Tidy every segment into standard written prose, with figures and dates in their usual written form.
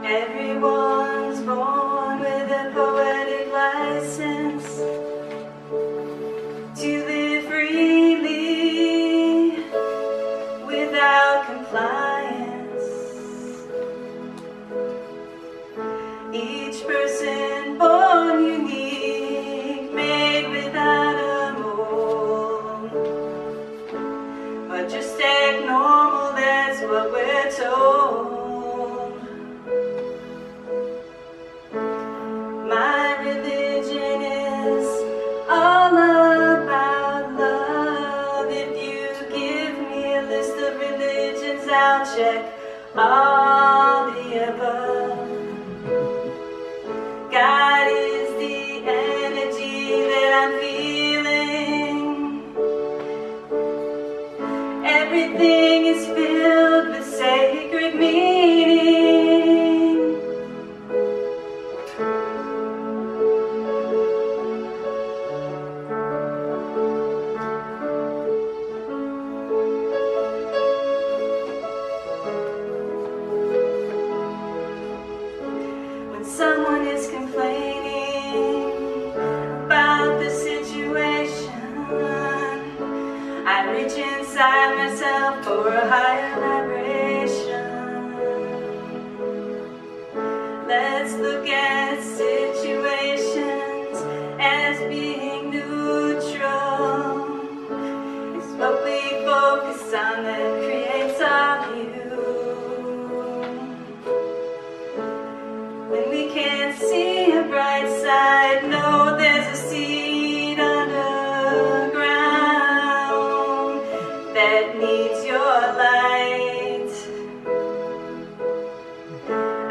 Everyone's born with a poetic license to live freely without compliance. Each person born unique, made without a mold. But just act normal, that's what we're told. My religion is all about love. If you give me a list of religions, I'll check all the above. God is the energy that I'm feeling. Everything is filled with sacred meaning. Someone is complaining about the situation, I reach inside myself for a higher vibration. Let's look at situations as being neutral. It's what we focus on that creates our view. When we can't see a bright side, know there's a seed underground that needs your light.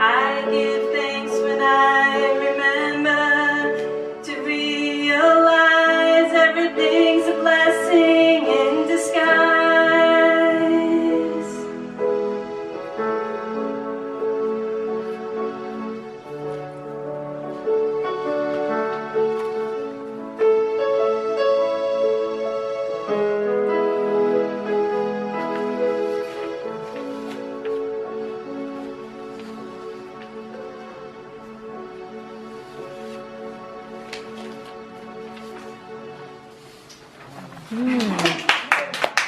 I give thanks when I remember to realize everything's a blessing in disguise.